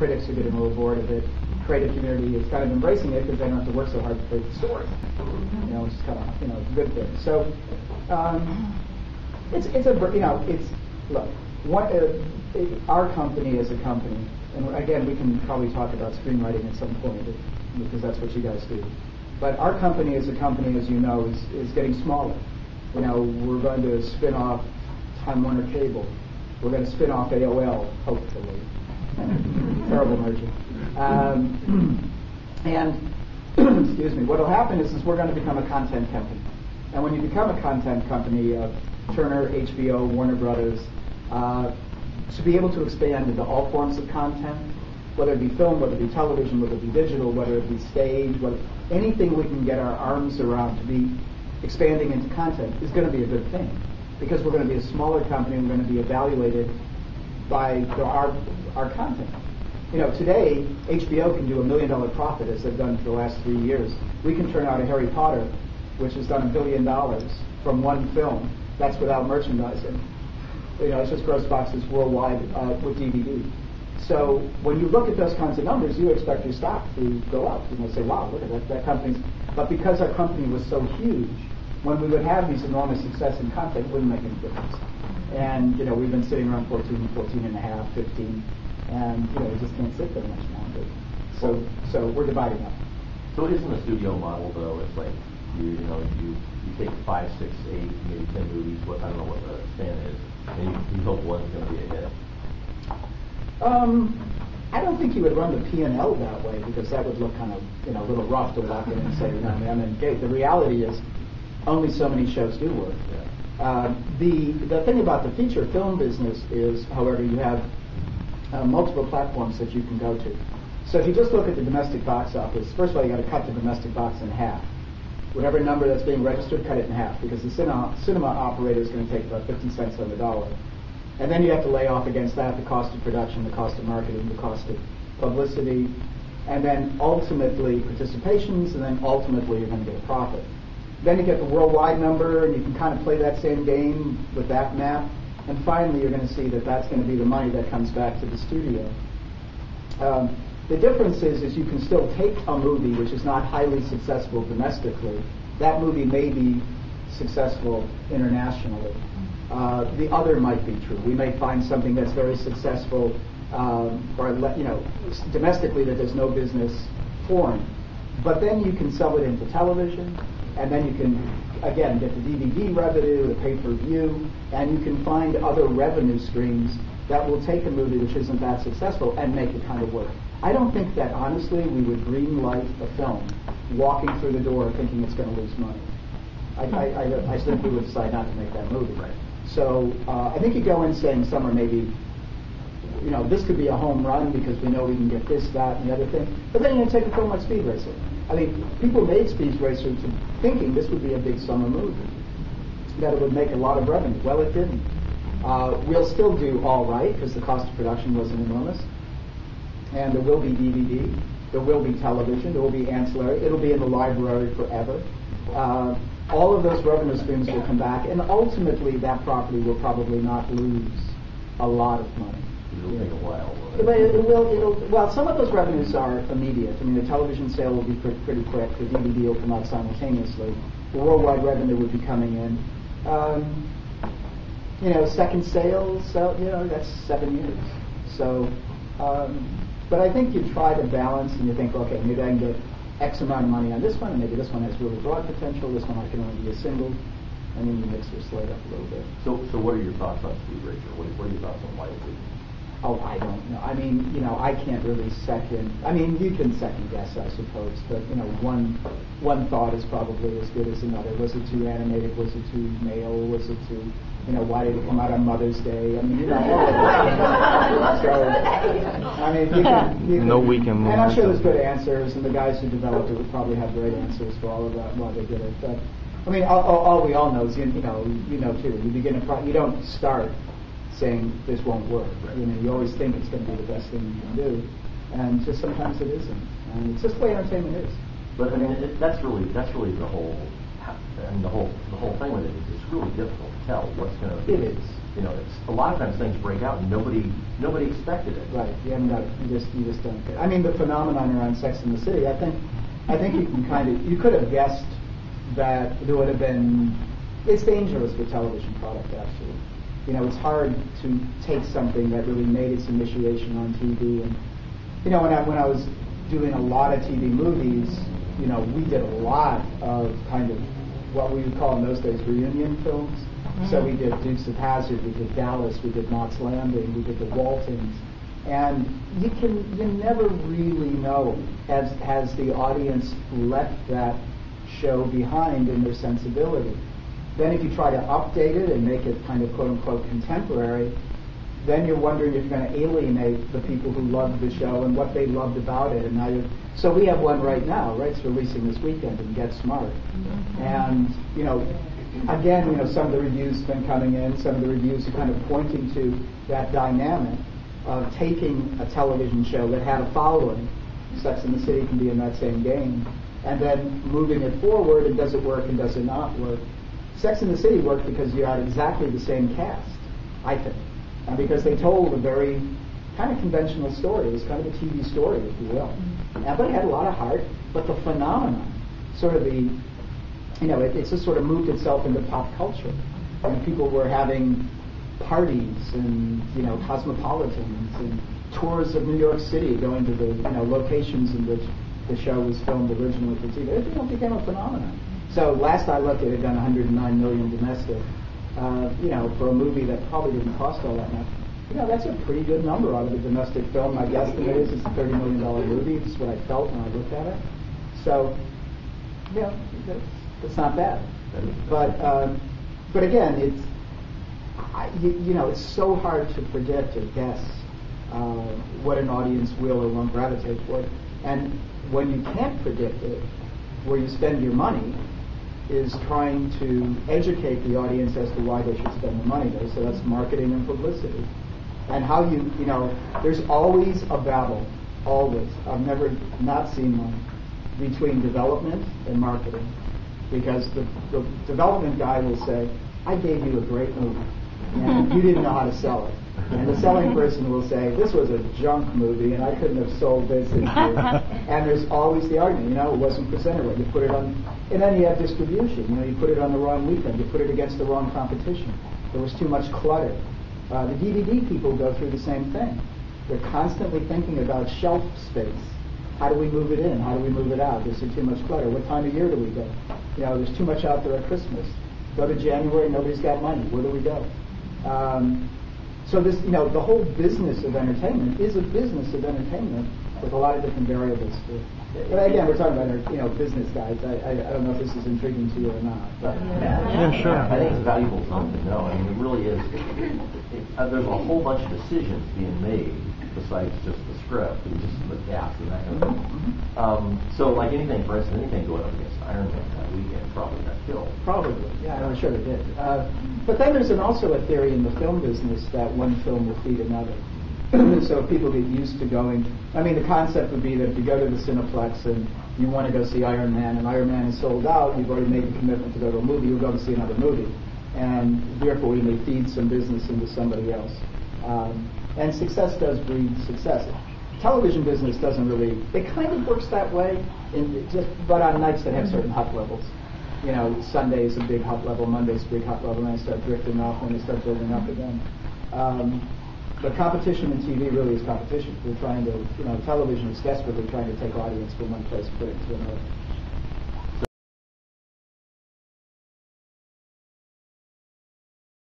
critics are getting a little bored of it. Creative community is kind of embracing it because they don't have to work so hard to create the story. Which is kind of a good thing. So our company is a company, and again we can probably talk about screenwriting at some point because that's what you guys do. But our company as a company, as you know, is getting smaller. We're going to spin off Time Warner Cable. We're going to spin off AOL, hopefully. Terrible merger. And excuse me, what will happen is we're going to become a content company. And when you become a content company of Turner, HBO, Warner Brothers, to be able to expand into all forms of content, whether it be film, whether it be television, whether it be digital, whether it be stage, anything we can get our arms around to be expanding into content is going to be a good thing. Because we're going to be a smaller company and we're going to be evaluated by our content. Today, HBO can do $1 million profit as they've done for the last 3 years. We can turn out a Harry Potter, which has done $1 billion from one film. That's without merchandising. It's just gross boxes worldwide with DVD. So when you look at those kinds of numbers, you expect your stock to go up. You're going to say, wow, look at that company's... But because our company was so huge, when we would have these enormous success in content, it wouldn't make any difference. And, we've been sitting around 14 and a half, 15, and, we just can't sit there much longer. So we're dividing up. So it isn't a studio model, though. It's like, you take 5, 6, 8, maybe 10 movies, I don't know what the span is, and you hope one's going to be a hit. I don't think you would run the P&L that way, because that would look kind of, a little rough to walk in and say, I'm in gate. The reality is, only so many shows do work. Yeah. The thing about the feature film business is, however, you have multiple platforms that you can go to. So if you just look at the domestic box office, first of all, you got to cut the domestic box in half. Whatever number that's being registered, cut it in half, because the cinema operator is going to take about 50 cents on the dollar. And then you have to lay off against that the cost of production, the cost of marketing, the cost of publicity, and then ultimately participations, and then ultimately you're going to get a profit. Then you get the worldwide number, and you can kind of play that same game with that map. And finally, you're going to see that that's going to be the money that comes back to the studio. The difference is you can still take a movie which is not highly successful domestically. That movie may be successful internationally. The other might be true. We may find something that's very successful, domestically that there's no business foreign. But then you can sell it into television. And then you can, again, get the DVD revenue, the pay-per-view, and you can find other revenue streams that will take a movie which isn't that successful and make it kind of work. I don't think that, honestly, we would green light a film walking through the door thinking it's going to lose money. I simply would decide not to make that movie. Right. So I think you go in saying somewhere maybe, this could be a home run because we know we can get this, that, and the other thing. But then you take a film like Speed Racer. I mean, people made Speed Racer thinking this would be a big summer movie, that it would make a lot of revenue. Well, it didn't. We'll still do all right because the cost of production wasn't enormous. And there will be DVD, there will be television, there will be ancillary, it'll be in the library forever. All of those revenue streams will come back, and ultimately that property will probably not lose a lot of money. It'll take a while. Well, some of those revenues are immediate. I mean, the television sale will be pretty quick. The DVD will come out simultaneously. The worldwide revenue would be coming in. Second sales, so, that's 7 years. So, but I think you try to balance and you think, okay, maybe I can get X amount of money on this one, and maybe this one has really broad potential, this one I can only be a single, and then you mix your slate up a little bit. So what are your thoughts on Speed Racer? What are your thoughts on White? Oh, I don't know. I mean, I can't really you can second guess, I suppose, but, one thought is probably as good as another. Was it too animated? Was it too male? Was it too, why did it come out on Mother's Day? I mean, No weekend movie. And I'm sure there's good answers, and the guys who developed it would probably have great answers for all of that, why they did it. But, all we all know is, too, you begin you don't start saying this won't work. You always think it's going to be the best thing you can do, and just sometimes it isn't. And it's just the way entertainment is. But that's really the whole. The whole thing with it is it's really difficult to tell what's going to. It is. it's a lot of times things break out and nobody expected it. Right. You just don't get it. I mean, the phenomenon around Sex and the City, I think you could have guessed that there would have been. It's dangerous for television product, actually. It's hard to take something that really made its initiation on TV, and when I was doing a lot of TV movies, we did a lot of kind of what we would call in those days reunion films. So we did Dukes of Hazzard, we did Dallas, we did Knots Landing, we did The Waltons, and you never really know has the audience left that show behind in their sensibility. Then if you try to update it and make it kind of quote unquote contemporary, then you're wondering if you're going to alienate the people who loved the show and what they loved about it. And so we have one right now, right? It's releasing this weekend in Get Smart. And again, some of the reviews have been coming in. Some of the reviews are kind of pointing to that dynamic of taking a television show that had a following. Sex and the City can be in that same game, and then moving it forward, and does it work and does it not work? Sex and the City worked because you had exactly the same cast, I think, and because they told a very kind of conventional story. It was kind of a TV story, if you will. But it had a lot of heart. But the phenomenon, sort of it just sort of moved itself into pop culture. And people were having parties and cosmopolitans and tours of New York City, going to the locations in which the show was filmed originally for TV. It became a phenomenon. So last I looked, it had done 109 million domestic. For a movie that probably didn't cost all that much. That's a pretty good number out of a domestic film. My guesstimate is it's a $30 million movie. This is what I felt when I looked at it. So, it's not bad. But again, it's so hard to predict or guess what an audience will or won't gravitate toward. And when you can't predict it, where you spend your money is trying to educate the audience as to why they should spend the money there. So that's marketing and publicity. And how there's always a battle, always. I've never not seen one, between development and marketing. Because the development guy will say, I gave you a great movie, and you didn't know how to sell it. And the selling person will say, this was a junk movie, and I couldn't have sold this into it. And there's always the argument, it wasn't presented right. You put it on, and then you have distribution. You put it on the wrong weekend. You put it against the wrong competition. There was too much clutter. The DVD people go through the same thing. They're constantly thinking about shelf space. How do we move it in? How do we move it out? Is there too much clutter? What time of year do we go? There's too much out there at Christmas. Go to January, nobody's got money. Where do we go? So this, the whole business of entertainment is a business of entertainment with a lot of different variables to it. But again, we're talking about business guys. I don't know if this is intriguing to you or not. But yeah, sure. I think it's valuable something to know. I mean, it really is. There's a whole bunch of decisions being made besides just the script and just the cast and that kind of thing. So, like anything, for instance, anything going up against Iron Man that weekend probably got killed. Probably, yeah, I'm sure it did. But then there's also a theory in the film business that one film will feed another. So people get used to going. I mean, the concept would be that if you go to the Cineplex and you want to go see Iron Man, and Iron Man is sold out, you've already made the commitment to go to a movie, you'll go to see another movie. And therefore, you may feed some business into somebody else. And success does breed success. Television business doesn't really, it kind of works that way, but on nights that have certain hot levels. Sunday is a big hot level, Monday's a big hot level, and they start drifting off when they start building up again. But competition in TV really is competition. We're trying to, television is desperately trying to take audience from one place and put it to another.